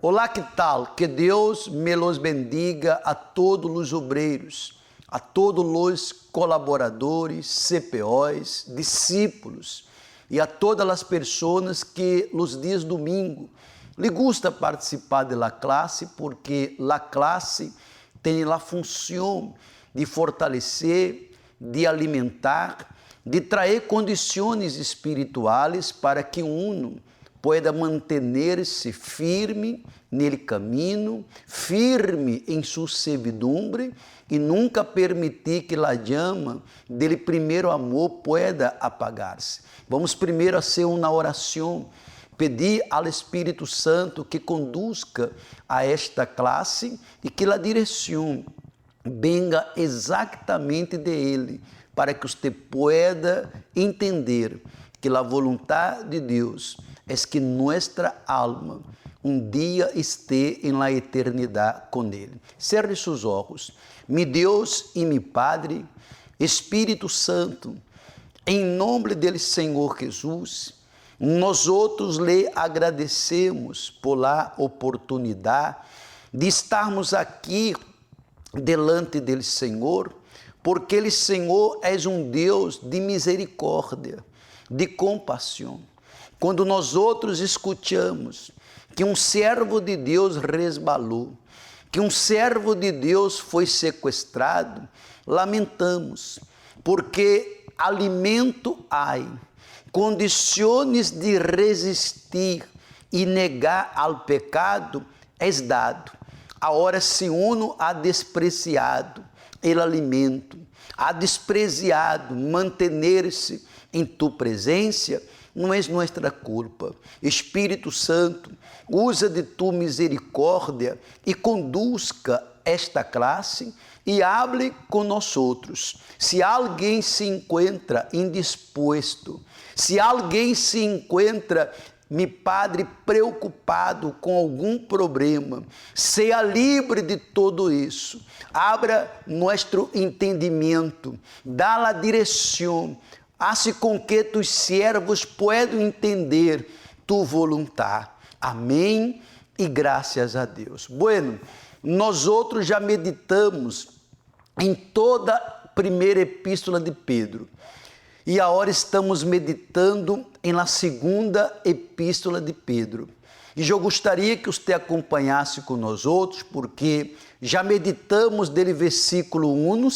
Olá, que tal? Que Deus me los bendiga a todos os obreiros, a todos os colaboradores, CPOs, discípulos e a todas as pessoas que nos dias domingo lhe gusta participar da classe, porque a classe tem a função de fortalecer, de alimentar, de trazer condições espirituais para que uno pueda manter-se firme nele caminho, firme em sua servidumbre e nunca permitir que a llama dele primeiro amor pueda apagar-se. Vamos primeiro fazer uma oração, pedir ao Espírito Santo que conduzca a esta classe e que a direção venga exatamente de Ele, para que você pueda entender que a vontade de Deus é que nossa alma um dia esteja em la eternidade com Ele. Cerre seus olhos. Mi Deus e mi Padre, Espírito Santo, em nome dele Senhor Jesus, nós outros lhe agradecemos por a oportunidade de estarmos aqui delante dele Senhor, porque ele Senhor é um Deus de misericórdia, de compaixão. Quando nós outros escutamos que um servo de Deus resbalou, que um servo de Deus foi sequestrado, lamentamos, porque alimento há, condições de resistir e negar ao pecado é dado. Agora, se uno ha despreciado o alimento, ha despreciado manter-se em tu presença, não é nossa culpa. Espírito Santo, usa de tu misericórdia e conduzca esta classe e hable com nós outros. Se alguém se encontra indisposto, se alguém se encontra, meu Padre, preocupado com algum problema, seja livre de tudo isso. Abra nosso entendimento, dá a direção, hace com que tus servos possam entender tu vontade. Amém e graças a Deus. Bueno, nós outros já meditamos em toda a primeira epístola de Pedro. E agora estamos meditando em la segunda epístola de Pedro. E eu gostaria que você acompanhasse com nós outros, porque já meditamos dele versículo 1, 2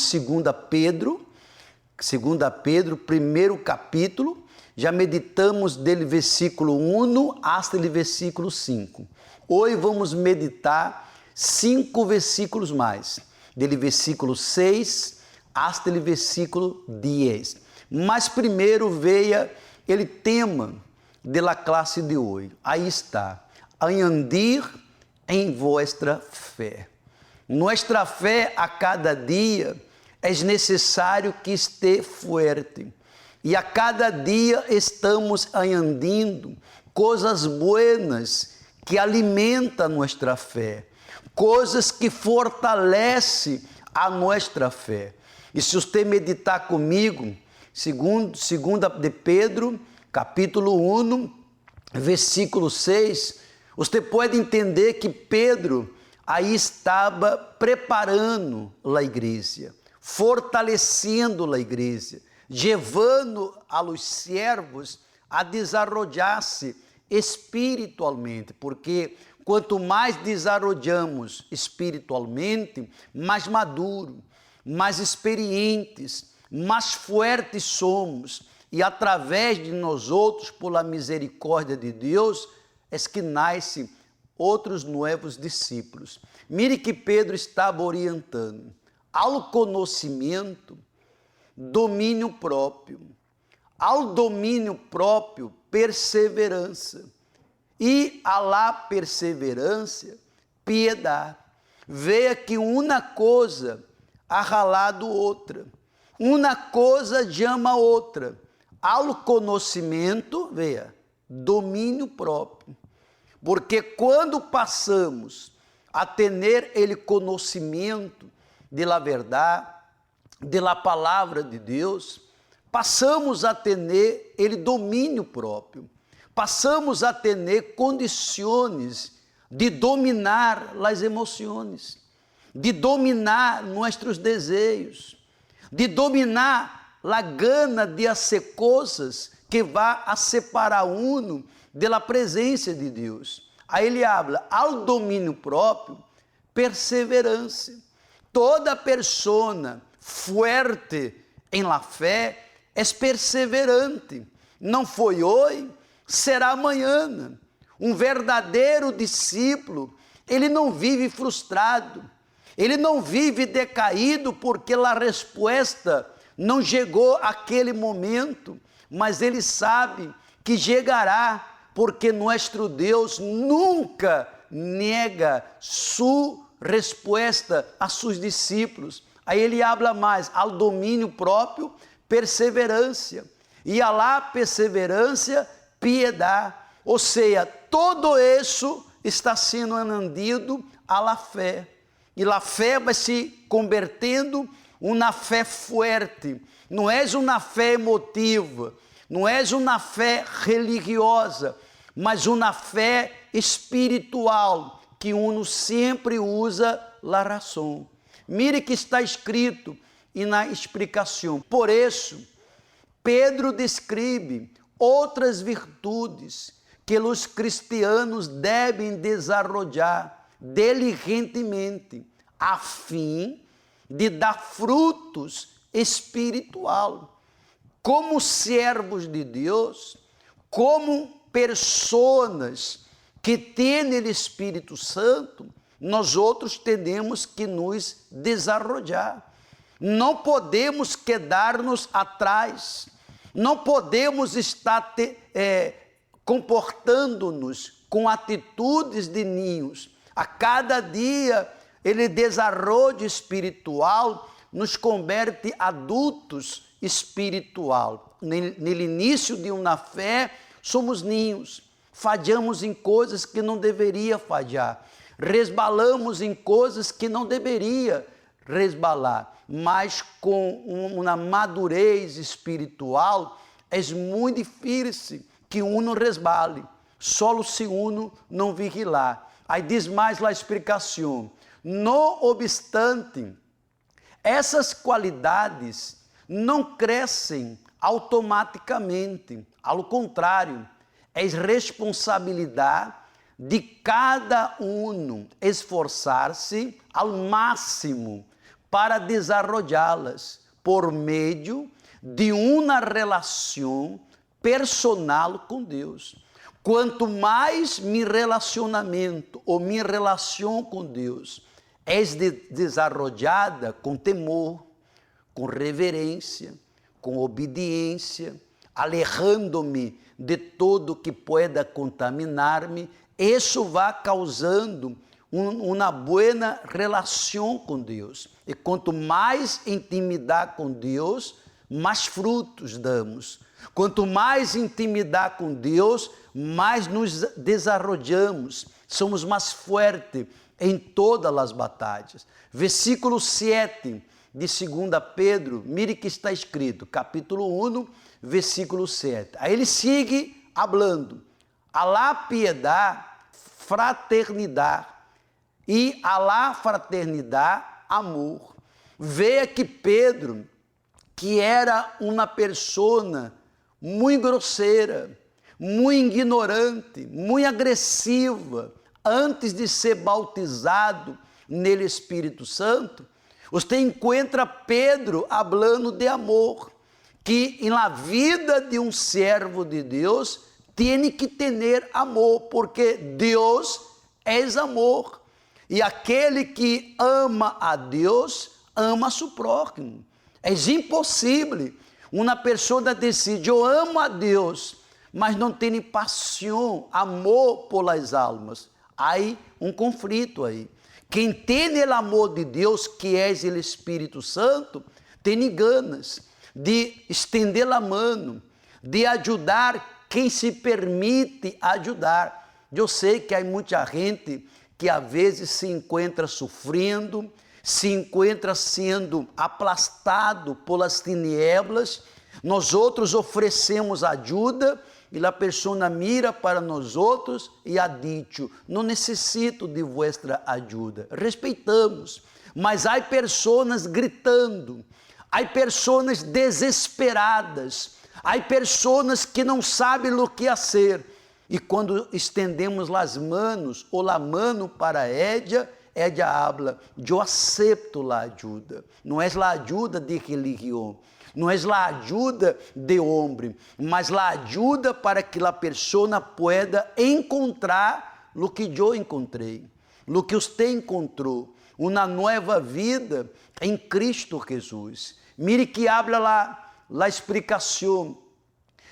Pedro, primeiro capítulo, já meditamos dele versículo 1 até o versículo 5. Hoje vamos meditar 5 versículos mais, dele versículo 6 até o versículo 10. Mas primeiro veja ele tema da classe de hoje. Aí está, andir em vossa fé. Nossa fé a cada dia é necessário que esteja forte. E a cada dia estamos andando coisas buenas que alimentam nossa fé, coisas que fortalecem a nossa fé. E se você meditar comigo, segunda de Pedro, capítulo 1, versículo 6, você pode entender que Pedro aí estava preparando a igreja, fortalecendo a igreja, levando a los servos a desarrollar-se espiritualmente, porque quanto mais desarrollamos espiritualmente, mais maduro, mais experientes, mais fortes somos, e através de nós outros, por la misericórdia de Deus, é que nascem outros novos discípulos. Mire que Pedro estava orientando ao conhecimento, domínio próprio, ao domínio próprio, perseverança, e a la perseverança, piedade. Veja que uma coisa ha ralado outra, uma coisa chama outra. Ao conhecimento, veja, domínio próprio. Porque quando passamos a ter ele conhecimento de la verdade, de la palavra de Deus, passamos a ter ele domínio próprio, passamos a ter condições de dominar as emoções, de dominar nossos desejos, de dominar a gana de fazer coisas que vá a separar uno da presença de Deus. Aí ele habla ao domínio próprio, perseverança. Toda persona fuerte em la fé é perseverante. Não foi hoje, será amanhã. Um verdadeiro discípulo, ele não vive frustrado, ele não vive decaído porque a resposta não chegou àquele momento, mas ele sabe que chegará, porque nosso Deus nunca nega sua resposta a seus discípulos. Aí ele habla mais, ao domínio próprio, perseverança, e a lá perseverança, piedade. Ou seja, todo isso está sendo anandido à la fé. E a fé vai se convertendo uma fé forte. Não é uma fé emotiva, não é uma fé religiosa, mas uma fé espiritual, que uno sempre usa a razão. Mire que está escrito e na explicação. Por isso, Pedro descreve outras virtudes que os cristianos devem desenvolver diligentemente, a fim de dar frutos espirituais. Como servos de Deus, como pessoas que têm o Espírito Santo, nós outros temos que nos desenvolver. Não podemos quedar-nos atrás, não podemos estar comportando-nos com atitudes de ninhos. A cada dia, ele desenvolvimento espiritual nos converte adultos espiritual. No início de uma fé, somos ninhos, falhamos em coisas que não deveria falhar, resbalamos em coisas que não deveria resbalar, mas com uma madurez espiritual, é muito difícil que uno resbale, só se uno não vigilar. Aí diz mais a explicação: no obstante, essas qualidades não crescem automaticamente, ao contrário, é responsabilidade de cada um esforçar-se ao máximo para desenvolvê-las por meio de uma relação personal com Deus. Quanto mais meu relacionamento ou minha relação com Deus é desenvolvida com temor, com reverência, com obediência, alejando-me de tudo que pueda contaminar-me, isso vai causando uma boa relação com Deus. E quanto mais intimidade com Deus, mais frutos damos. Quanto mais intimidade com Deus, mais nos desenvolvemos, somos mais fortes em todas as batalhas. Versículo 7 de 2 Pedro, mire que está escrito, capítulo 1, versículo 7. Aí ele segue falando, a la piedade, fraternidade, e a la fraternidade, amor. Veja que Pedro, que era uma persona muito grosseira, muito ignorante, muito agressiva, antes de ser bautizado nele Espírito Santo, você encontra Pedro falando de amor, que na vida de um servo de Deus tem que ter amor, porque Deus é amor, e aquele que ama a Deus, ama a seu próximo. É impossível uma pessoa decide, eu amo a Deus, mas não tem paixão, amor pelas almas. Há um conflito aí. Quem tem o amor de Deus, que é o Espírito Santo, tem ganas de estender a mão, de ajudar quem se permite ajudar. Eu sei que há muita gente que às vezes se encontra sofrendo, se encontra sendo aplastado pelas tinieblas. Nós outros oferecemos ajuda, e a pessoa mira para nós outros e ha dicho, não necessito de vuestra ajuda. Respeitamos, mas há pessoas gritando, há pessoas desesperadas, há pessoas que não sabem o que fazer. E quando estendemos as manos ou a mano para ella, ella habla, eu acepto a ajuda. Não é a ajuda de religião, não é a ajuda de homem, mas a ajuda para que a pessoa pueda encontrar o que eu encontrei, o que você encontrou, uma nova vida em Cristo Jesus. Mire que habla lá a explicação.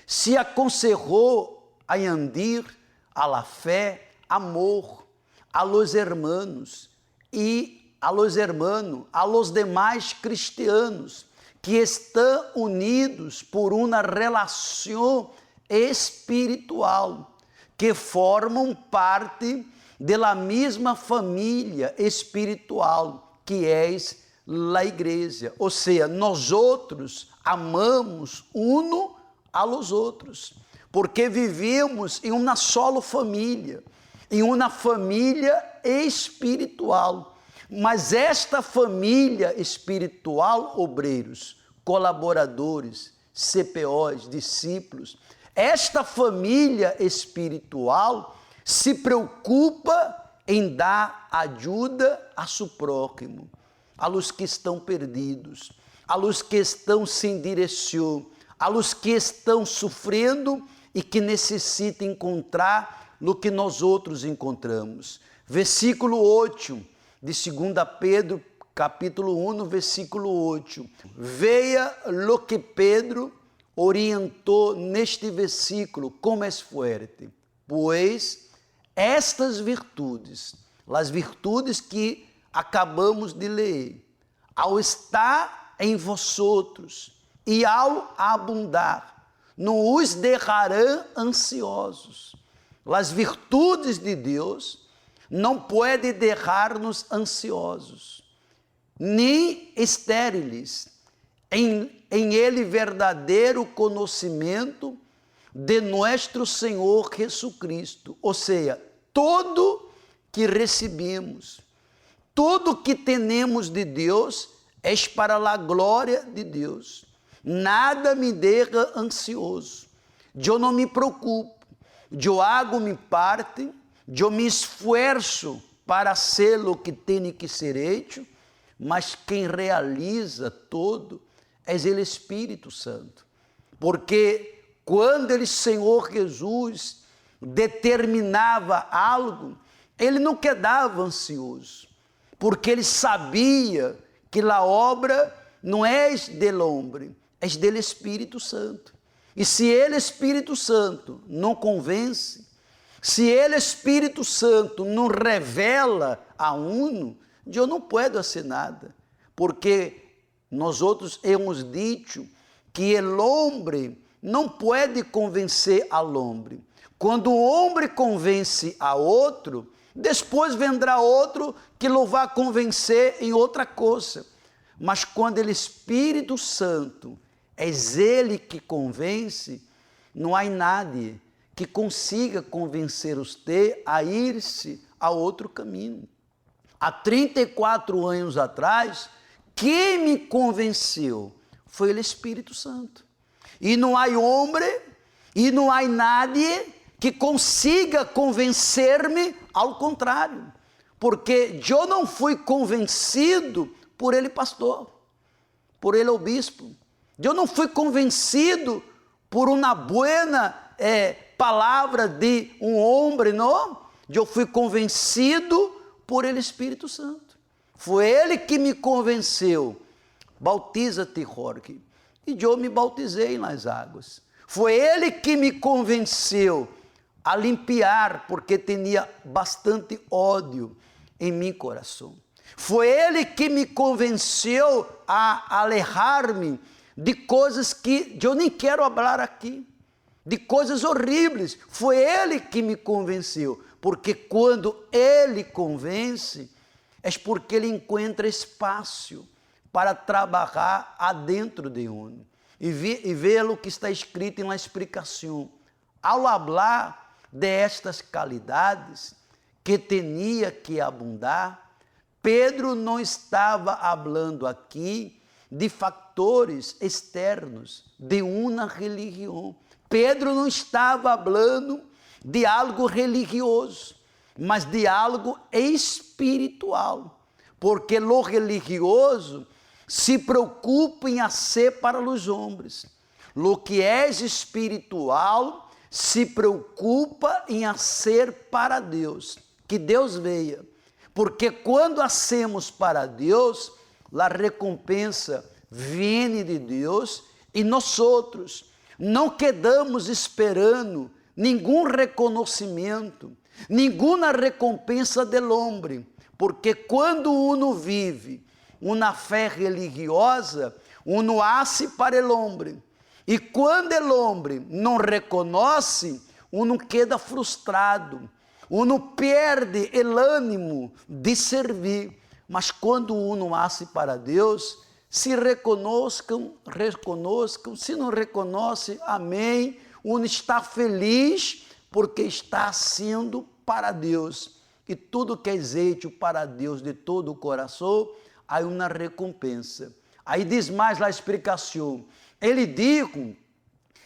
Se aconselhou a andir a la fé, amor, a los hermanos e a los demais cristianos que estão unidos por uma relação espiritual, que formam parte da mesma família espiritual que é a igreja. Ou seja, nós outros amamos uno a los outros, porque vivemos em uma só família, em uma família espiritual. Mas esta família espiritual, obreiros, colaboradores, CPOs, discípulos, esta família espiritual se preocupa em dar ajuda a seu próximo, a los que estão perdidos, a los que estão sem direção, a los que estão sofrendo e que necessitam encontrar o que nós outros encontramos. Versículo 8 de 2 Pedro, capítulo 1, versículo 8. Veja lo que Pedro orientou neste versículo, como é forte. Pois estas virtudes, as virtudes que acabamos de ler, ao estar em vosotros e ao abundar, não os deixarão ansiosos. As virtudes de Deus não podem deixar-nos ansiosos, nem estériles, em Ele verdadeiro conhecimento de nosso Senhor Jesucristo. Ou seja, tudo que recebemos, tudo que temos de Deus é para a glória de Deus. Nada me deixa ansioso. Eu não me preocupo. Eu hago minha parte. Eu me esforço para ser o que tem que ser hecho. Mas quem realiza todo é o Espírito Santo. Porque quando o Senhor Jesus determinava algo, ele não quedava ansioso. Porque ele sabia que a obra não é del homem, é do Espírito Santo. E se ele, Espírito Santo, não convence, se ele, Espírito Santo, não revela a uno, eu não posso fazer nada. Porque nós outros hemos dito que o homem não pode convencer ao homem. Quando o homem convence a outro, depois vendrá outro que o vai convencer em outra coisa. Mas quando o Espírito Santo é ele que convence, não há nadie que consiga convencer você a ir-se a outro caminho. Há 34 anos atrás, quem me convenceu foi o Espírito Santo. E não há homem, e não há nadie que consiga convencer-me ao contrário. Porque eu não fui convencido por ele pastor, por ele obispo. Eu não fui convencido por uma boa palavra de um homem, não. Eu fui convencido por ele Espírito Santo. Foi ele que me convenceu. Bautiza-te, Jorge. E eu me bautizei nas águas. Foi ele que me convenceu a limpiar, porque tinha bastante ódio em meu coração. Foi ele que me convenceu a alejar-me de coisas que eu nem quero falar aqui, de coisas horríveis. Foi ele que me convenceu, porque quando ele convence, é porque ele encontra espaço para trabalhar adentro de um. E veja o que está escrito na explicação. Ao hablar de estas qualidades que tinha que abundar, Pedro não estava falando aqui de fatores externos de uma religião. Pedro não estava falando de algo religioso, mas de algo espiritual, porque o religioso se preocupa em ser para os homens. Lo que é espiritual se preocupa em ser para Deus, que Deus veja. Porque quando hacemos para Deus, a recompensa vem de Deus e nós outros não quedamos esperando nenhum reconhecimento, nenhuma recompensa do homem, porque quando uno vive uma fé religiosa, uno hace para o homem, e quando o homem não reconhece, uno queda frustrado, uno perde o ânimo de servir. Mas quando uno hace para Deus, se reconozcam, se não reconhece, amém, uno está feliz porque está sendo para Deus. E tudo que é feito para Deus de todo o coração, há uma recompensa. Aí diz mais a explicação. Ele diz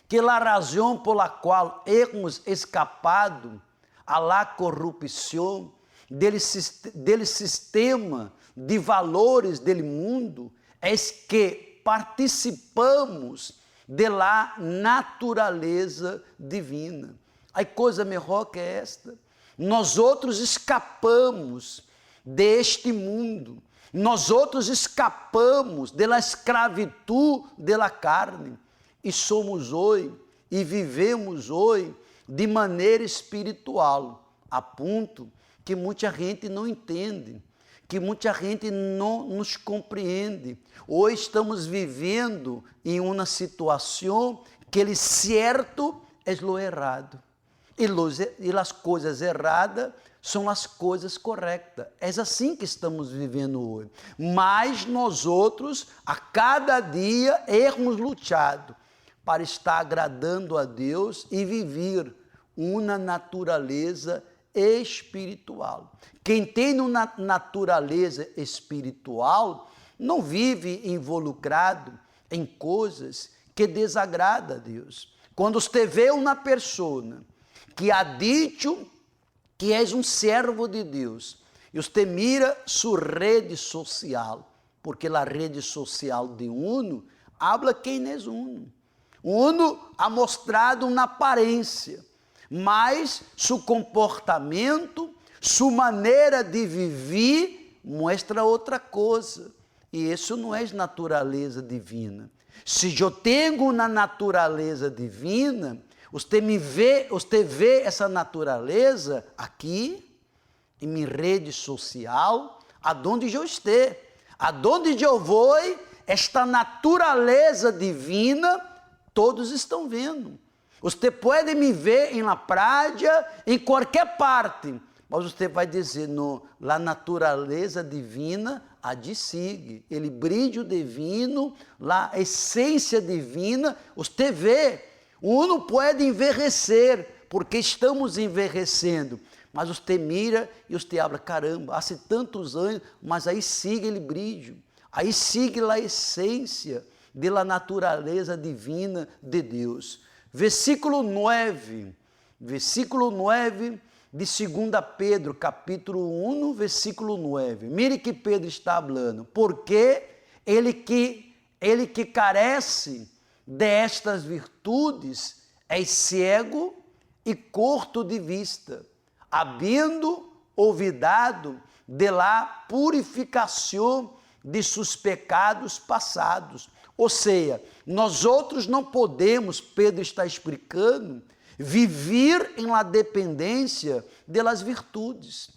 que a razão pela qual hemos escapado à corrupção dele sistema de valores do mundo é que participamos da natureza divina. Aí coisa melhor que esta. Nós outros escapamos deste mundo. Nós outros escapamos da escravidão da carne e somos hoje e vivemos hoje de maneira espiritual, a ponto que muita gente não entende, que muita gente não nos compreende. Hoje estamos vivendo em uma situação que o certo é o errado e as coisas erradas são as coisas corretas. É assim que estamos vivendo hoje. Mas nós outros, a cada dia, hemos lutado para estar agradando a Deus e viver uma natureza espiritual. Quem tem uma natureza espiritual não vive involucrado em coisas que desagradam a Deus. Quando você vê uma pessoa que ha dito que és um servo de Deus, e você mira sua rede social, porque a rede social de uno habla quem é uno. Uno ha mostrado uma aparência, mas seu comportamento, sua maneira de viver, mostra outra coisa. E isso não é natureza divina. Se eu tenho uma natureza divina, você vê essa natureza aqui, em minha rede social, aonde eu esteja. Aonde eu vou, esta natureza divina, todos estão vendo. Você pode me ver na praia, em qualquer parte, mas você vai dizer, não, a natureza divina a de sigue, ele brilho divino, a essência divina, você vê. Uno pode envelhecer, porque estamos envelhecendo, mas você mira e você habla, caramba, há tantos anos, mas aí sigue ele brilho, aí sigue a essência da natureza divina de Deus. Versículo 9 de 2 Pedro, capítulo 1, versículo 9. Mire que Pedro está falando, porque ele que carece destas virtudes é cego e curto de vista, havendo olvidado de la purificação de seus pecados passados. Ou seja, nós outros não podemos, Pedro está explicando, viver em la dependência das virtudes.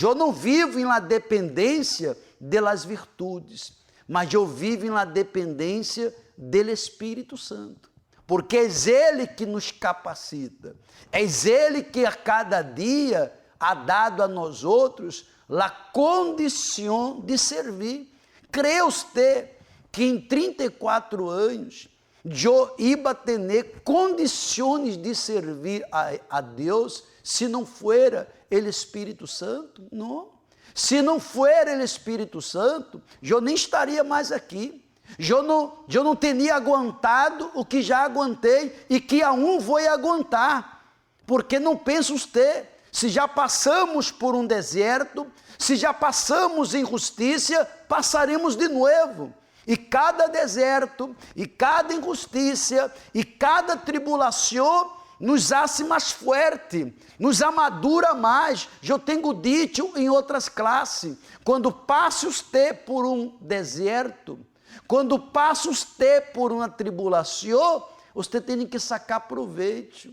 Eu não vivo em la dependência das virtudes, mas eu vivo em la dependência do Espírito Santo, porque é Ele que nos capacita, é Ele que a cada dia ha dado a nós outros a condição de servir. Crê você que em 34 anos eu iba ter condições de servir a Deus se não fuera o Espírito Santo? Não. Se não fuera o Espírito Santo, eu nem estaria mais aqui. Eu não teria aguentado o que já aguentei e que aún vou aguentar. Porque não pensa você, se já passamos por um deserto, se já passamos injustiça, passaremos de novo. E cada deserto, e cada injustiça, e cada tribulação nos hace mais forte, nos amadura mais. Eu tenho dito em outras classes, quando passa você por um deserto, quando passa você por uma tribulação, você tem que sacar proveito,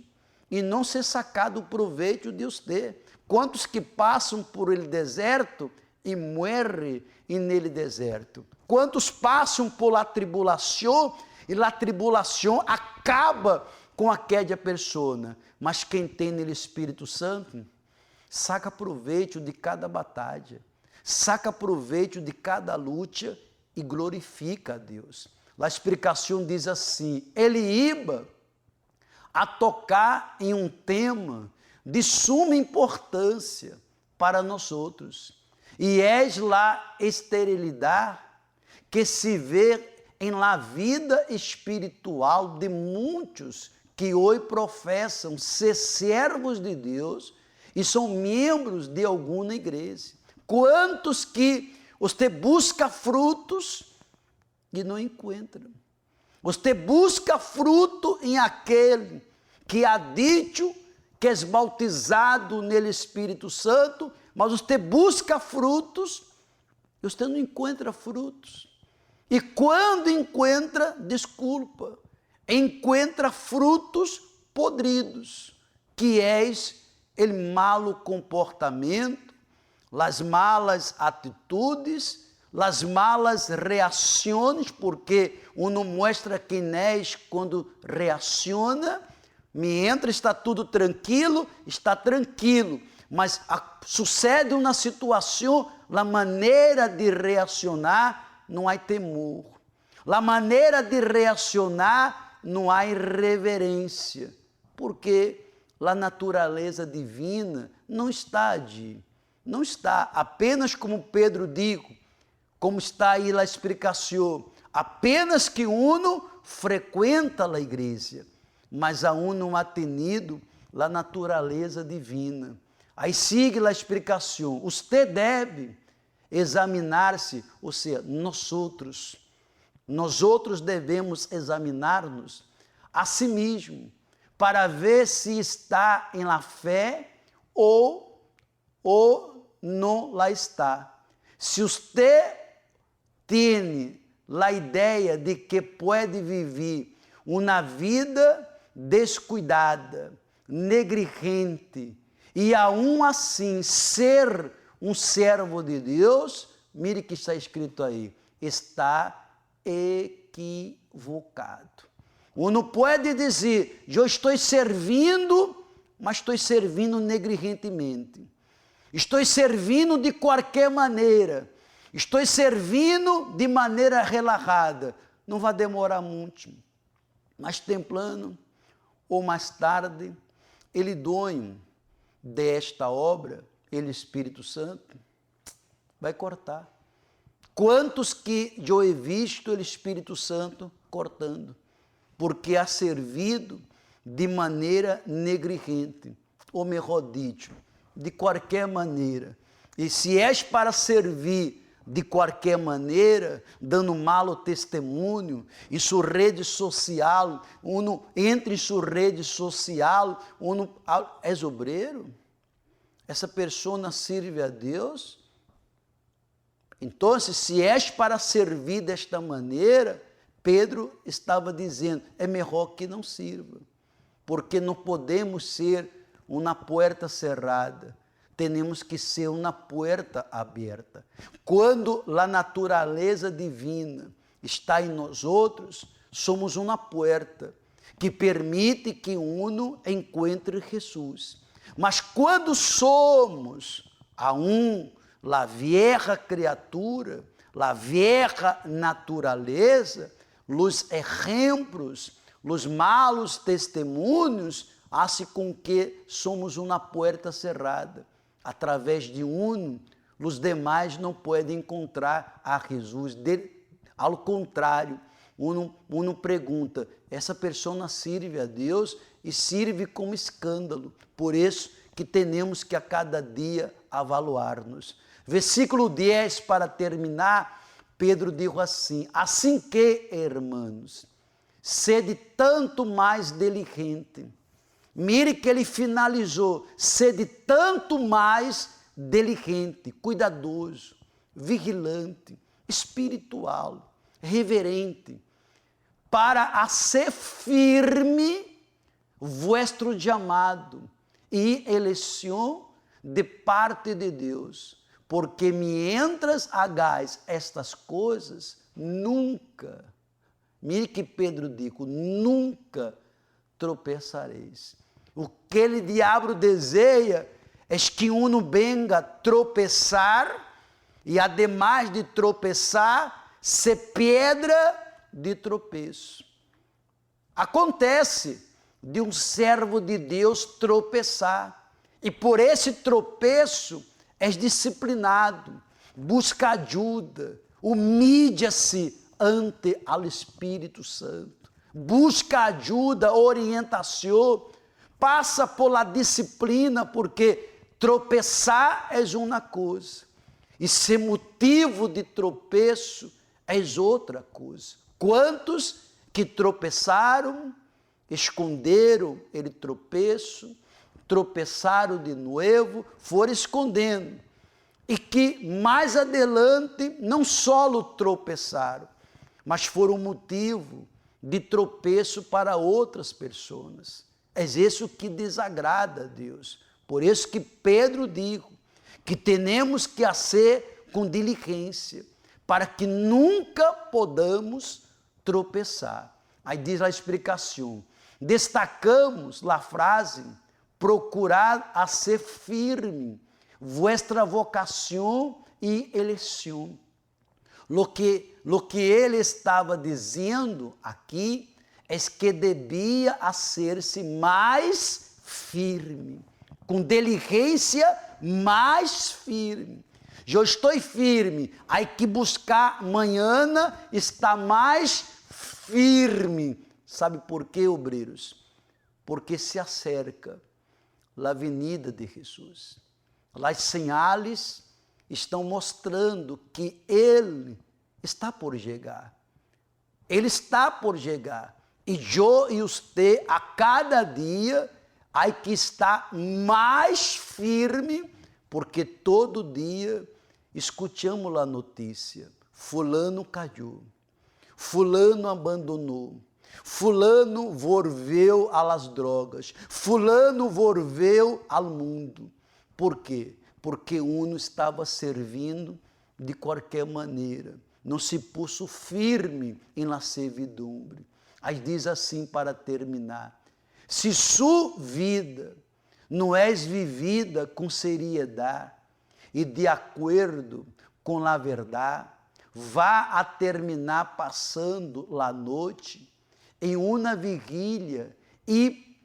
e não ser sacado proveito de você. Quantos que passam por ele deserto e morrem nele deserto? Quantos passam por la tribulação e la tribulação acaba com aquela pessoa? Mas quem tem nele Espírito Santo, saca proveito de cada batalha, saca proveito de cada luta e glorifica a Deus. A explicação diz assim: ele iba a tocar em um tema de suma importância para nós outros, e é la esterilidade que se vê em la vida espiritual de muitos que hoje professam ser servos de Deus e são membros de alguma igreja. Quantos que você busca frutos e não encontra? Você busca fruto em aquele que há dito que é bautizado nele Espírito Santo, mas você busca frutos e você não encontra frutos. E quando encontra, desculpa, encontra frutos podridos, que és o malo comportamento, as malas atitudes, as malas reações, porque uno mostra quem és quando reaciona. Me entra, está tudo tranquilo, está tranquilo, mas sucede uma situação, a maneira de reacionar, não há temor. A maneira de reacionar, não há reverência, porque a natureza divina não está ali, não está, apenas como Pedro digo, como está aí a explicação, apenas que uno frequenta a igreja, mas aún não há tenido a natureza divina. Aí sigue a explicação, você deve examinar-se, ou seja, nós outros devemos examinar-nos a si mesmo, para ver se está em la fé ou não lá está. Se você tem a ideia de que pode viver uma vida descuidada, negligente, e aún assim ser um servo de Deus, mire que está escrito aí, está equivocado. Uno pode dizer, eu estou servindo, mas estou servindo negligentemente. Estou servindo de qualquer maneira. Estou servindo de maneira relaxada. Não vai demorar muito. Mais temprano ou mais tarde, ele dono desta obra, ele Espírito Santo, vai cortar. Quantos que eu he visto o Espírito Santo cortando? Porque há servido de maneira negligente, ou melhor dito, de qualquer maneira. E se és para servir de qualquer maneira, dando malo testemunho, em sua rede social, entre em sua rede social, és obreiro? Essa pessoa serve a Deus? Então, se és para servir desta maneira, Pedro estava dizendo, é melhor que não sirva, porque não podemos ser uma porta cerrada, temos que ser uma porta aberta. Quando a natureza divina está em nós outros, somos uma porta que permite que uno encontre Jesus. Mas quando somos a vieja criatura, a vieja natureza, os exemplos, os malos testemunhos, fazem com que somos uma porta cerrada. Através de os demais não podem encontrar a Jesus. Ao contrário, uno pergunta, essa pessoa serve a Deus e serve como escândalo. Por isso que temos que a cada dia avaliar-nos. Versículo 10, para terminar, Pedro dijo assim: assim que, hermanos, sede tanto mais diligente. Mire que ele finalizou, sede tanto mais diligente, cuidadoso, vigilante, espiritual, reverente, para ser firme vuestro chamado e eleição de parte de Deus, porque mientras hagais estas coisas, nunca, mire que Pedro disse, nunca tropeçareis. O que ele diabo deseja é que uno venga tropeçar e, ademais de tropeçar, ser pedra de tropeço. Acontece de um servo de Deus tropeçar e por esse tropeço é disciplinado, busca ajuda, humilha-se ante ao Espírito Santo, busca ajuda, orientação, passa por la disciplina, porque tropeçar é uma coisa e ser motivo de tropeço é outra coisa. Quantos que tropeçaram, esconderam ele tropeço, tropeçaram de novo, foram escondendo, e que mais adelante não só tropeçaram, mas foram motivo de tropeço para outras pessoas. É isso que desagrada a Deus. Por isso que Pedro disse que temos que fazer com diligência, para que nunca podamos tropeçar. Aí diz a explicação. Destacamos a frase, procurar a ser firme, vuestra vocação e eleição. Lo que ele estava dizendo aqui é que devia ser-se mais firme, com diligência mais firme. Eu estou firme, há que buscar amanhã estar mais firme. Sabe por quê, obreiros? Porque se acerca a venida de Jesus. As señales estão mostrando que Ele está por chegar. Ele está por chegar. E eu e você, a cada dia, há que estar mais firme, porque todo dia escutamos a notícia: fulano caiu, fulano abandonou, fulano volveu às drogas, fulano volveu ao mundo. Por quê? Porque uno estava servindo de qualquer maneira, não se pôs firme em la servidumbre. Aí diz assim para terminar: se sua vida não é vivida com seriedade e de acordo com a verdade, vá a terminar passando a noite em uma vigília e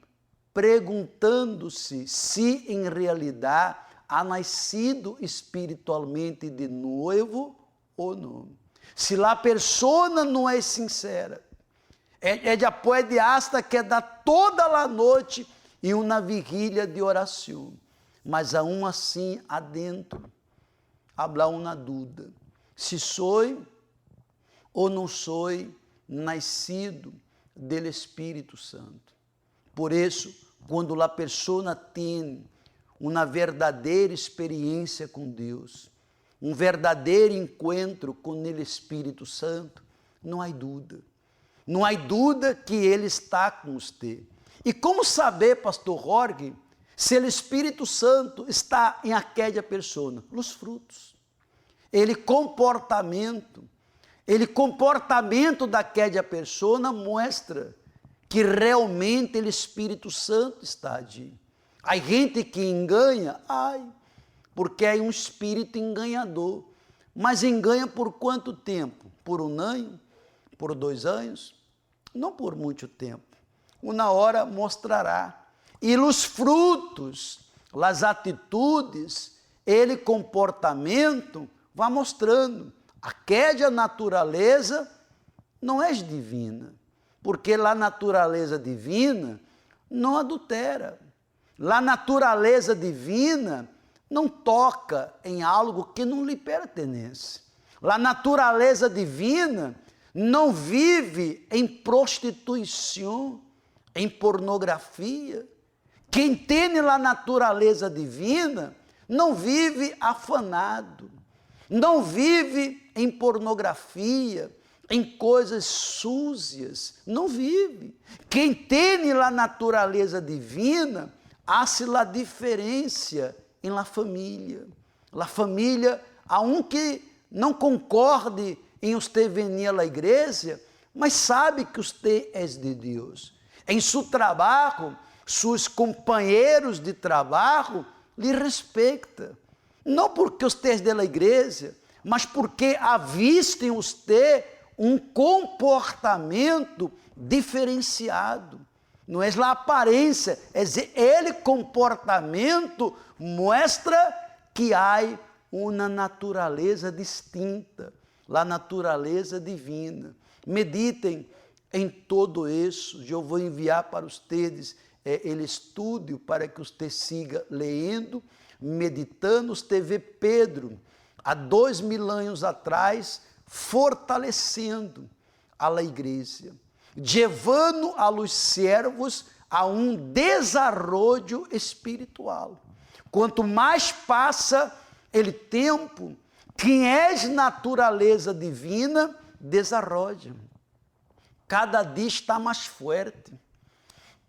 perguntando-se se em realidade ha nascido espiritualmente de novo ou não. Se a pessoa não é sincera, ela pode hasta quedar toda a noite em uma vigília de oração, mas aún assim adentro habla uma dúvida: se sou ou não sou nascido do Espírito Santo. Por isso, quando a pessoa tem uma verdadeira experiência com Deus, um verdadeiro encontro com o Espírito Santo, não há dúvida. Não há dúvida que Ele está com você. E como saber, pastor Jorge, se o Espírito Santo está em aquela pessoa? Os frutos. Ele comportamento daquela pessoa mostra que realmente o Espírito Santo está ali. Há gente que engana, porque é um espírito enganador. Mas engana por quanto tempo? Por um ano? por 2 anos? Não por muito tempo. Uma hora mostrará. E os frutos, as atitudes, ele comportamento, vai mostrando. Aquela natureza não é divina, porque a natureza divina não adultera. A natureza divina não toca em algo que não lhe pertence. A natureza divina não vive em prostituição, em pornografia. Quem tem a natureza divina não vive afanado, não vive em pornografia, em coisas súcias, não vive. Quem tem a natureza divina, hace a diferença em la família. La família, aunque não concorde em você venir à igreja, mas sabe que você é de Deus. Em seu trabalho, seus companheiros de trabalho lhe respeitam. Não porque você é da igreja, mas porque avista em você um comportamento diferenciado. Não é a aparência, é ele comportamento mostra que há uma natureza distinta, a natureza divina. Meditem em todo isso. Eu vou enviar para vocês ele estúdio para que você siga lendo, meditando. Você vê Pedro, há 2000 anos atrás, fortalecendo a igreja, levando a los servos a um desenvolvimento espiritual. Quanto mais passa o tempo, quem é natureza divina, desenvolve. Cada dia está mais forte,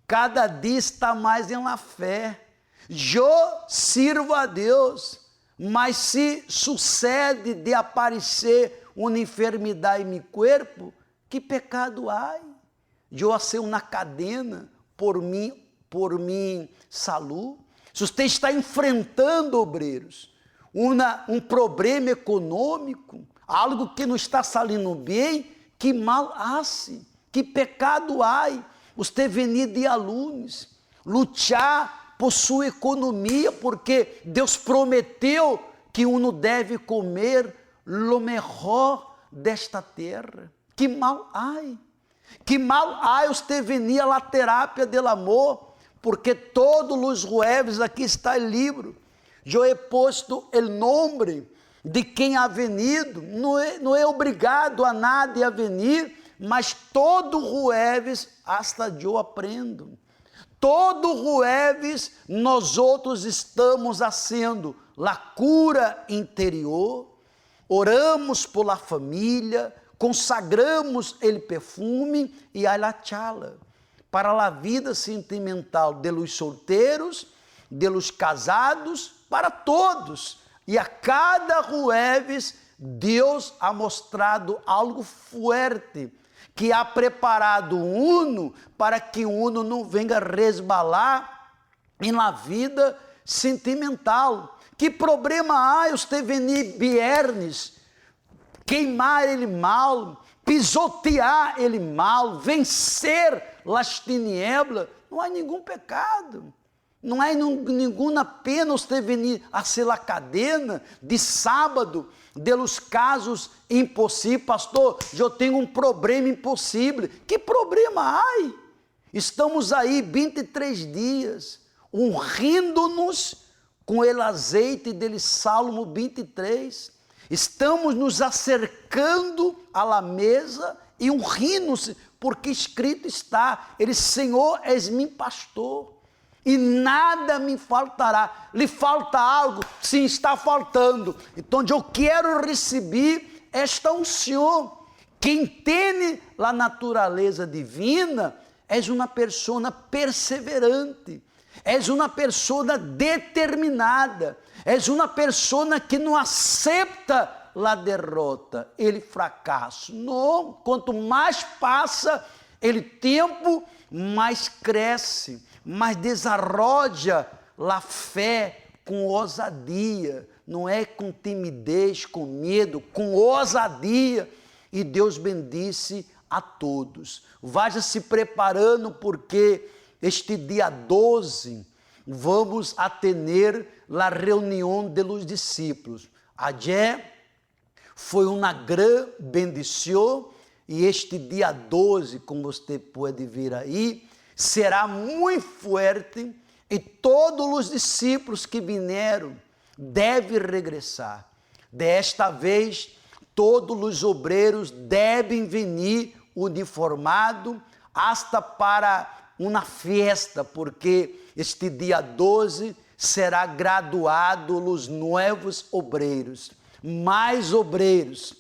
cada dia está mais em la fé. Eu sirvo a Deus, mas se sucede de aparecer uma enfermidade em meu corpo, que pecado há? Eu a ser uma cadena por mim saúde. Se você está enfrentando, obreiros, um problema econômico, algo que não está saindo bem, que mal hace, que pecado há? Você venir de alunos, lutar por sua economia, porque Deus prometeu que uno deve comer lo melhor desta terra. Que mal há? Que mal há você venir à terapia del amor, porque todos os jueves, aqui está o livro, eu he posto o nome de quem ha venido, não é obrigado a nada a venir, mas todo jueves hasta eu aprendo. Todo jueves nós outros estamos fazendo a cura interior, oramos por la família, consagramos o perfume e a la chala para a vida sentimental de los solteiros, de los casados, para todos. E a cada jueves Deus ha mostrado algo forte, que ha preparado uno para que uno não venha resbalar na vida sentimental. Que problema há você venir viernes, queimar ele mal, pisotear ele mal, vencer as tinieblas? Não há nenhum pecado. Não há nenhuma pena você venir a ser a cadena de sábado, de los casos impossíveis. Pastor, eu tenho um problema impossível. Que problema há? Estamos aí 23 dias, ungindo-nos com o azeite dele, Salmo 23. Estamos nos acercando à la mesa e ungindo-se, porque escrito está, ele, Senhor, és meu pastor, e nada me faltará. Lhe falta algo? Sim, está faltando. Então eu quero receber esta unção. Quem tem a natureza divina és uma pessoa perseverante, és uma pessoa determinada, és uma pessoa que não aceita a derrota, ele fracasso. Não, quanto mais passa o tempo, mais cresce, mas desarrolla a fé com ousadia, não é com timidez, com medo, com ousadia. E Deus bendice a todos. Vá se preparando, porque este dia 12 vamos a ter a reunião de los discípulos. Ayer foi uma grande bendição, e este dia 12, como você pode ver aí, será muito forte, e todos os discípulos que vieram devem regressar. Desta vez, todos os obreiros devem vir uniformados, hasta para uma festa, porque este dia 12 será graduado os novos obreiros. Mais obreiros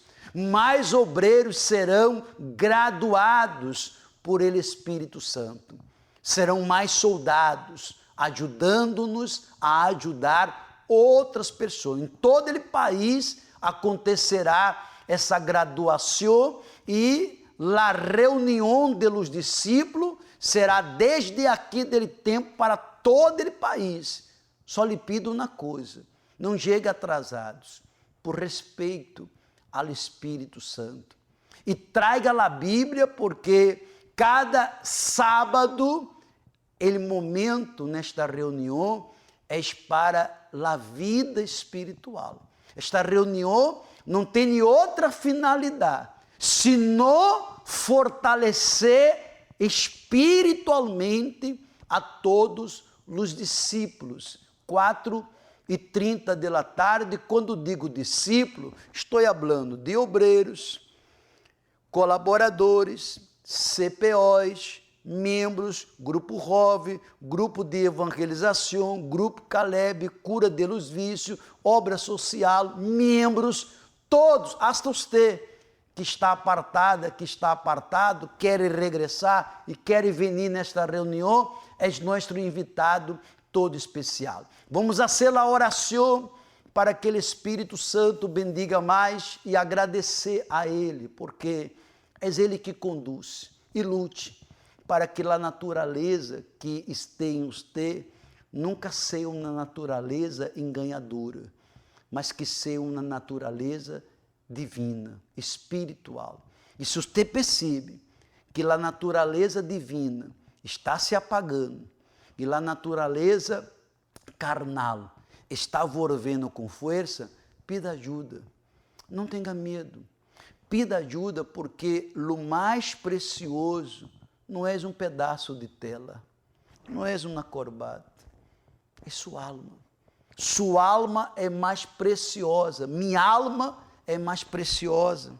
serão graduados por ele Espírito Santo. Serão mais soldados, ajudando-nos a ajudar outras pessoas. Em todo o país acontecerá essa graduação, e a reunião de los discípulos será desde aqui dele tempo para todo o país. Só lhe pido uma coisa: não chegue atrasados, por respeito ao Espírito Santo. E traga a Bíblia, porque cada sábado, o momento nesta reunião é para a vida espiritual. Esta reunião não tem outra finalidade, senão fortalecer espiritualmente a todos os discípulos. 4:30 da tarde, quando digo discípulo, estou falando de obreiros, colaboradores, CPOs, membros, grupo ROV, grupo de evangelização, grupo Caleb, cura de los vícios, obra social, membros, todos, hasta você que está apartado, quer regressar e quer vir nesta reunião, és nosso invitado todo especial. Vamos fazer a oração para que o Espírito Santo bendiga mais e agradecer a Ele, porque é Ele que conduz. E lute para que a natureza que está em você nunca seja uma natureza enganadora, mas que seja uma natureza divina, espiritual. E se você percebe que a natureza divina está se apagando e a natureza carnal está volvendo com força, pida ajuda. Não tenha medo. Pida ajuda, porque o mais precioso não é um pedaço de tela, não é uma corbata, é sua alma. Sua alma é mais preciosa, minha alma é mais preciosa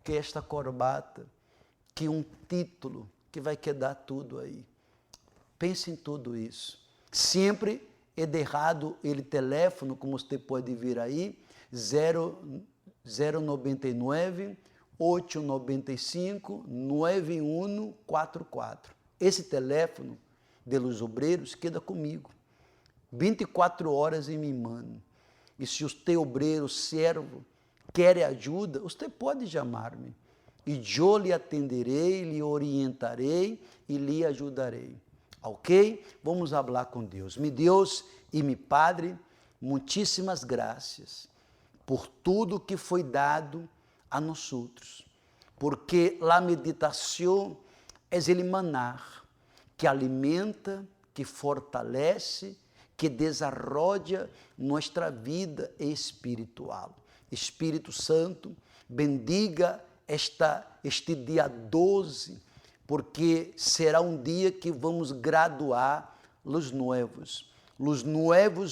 que esta corbata, que um título que vai quedar tudo aí. Pense em tudo isso. Sempre é de errado ele telefone, como você pode ver aí, 099 895 9144. Esse telefone de los obreiros queda comigo 24 horas em minha mão. E se você, obreiro, servo, quer ajuda, você pode chamar-me. E eu lhe atenderei, lhe orientarei e lhe ajudarei. Ok? Vamos falar com Deus. Mi Deus e mi Padre, muitíssimas graças por tudo que foi dado a nós outros, porque a meditação é ele manar que alimenta, que fortalece, que desarrolla nossa vida espiritual. Espírito Santo, bendiga este dia 12, porque será um dia que vamos graduar os novos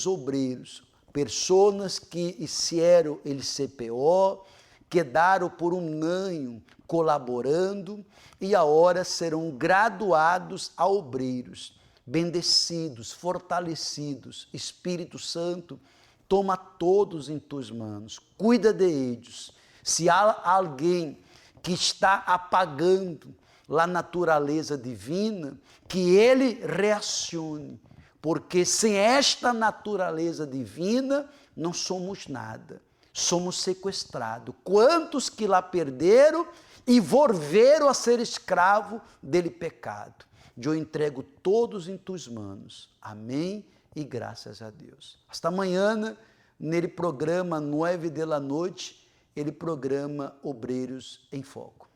obreiros, pessoas que hicieron el CPO, quedaram por um ano colaborando e agora serão graduados a obreiros, bendecidos, fortalecidos. Espírito Santo, toma todos em tuas mãos, cuida de eles. Se há alguém que está apagando a natureza divina, que ele reacione, porque sem esta natureza divina não somos nada, somos sequestrados. Quantos que lá perderam e volveram a ser escravo dele pecado? Eu entrego todos em tuas mãos. Amém e graças a Deus. Hasta amanhã, nele programa 9 da noite, ele programa Obreiros em Foco.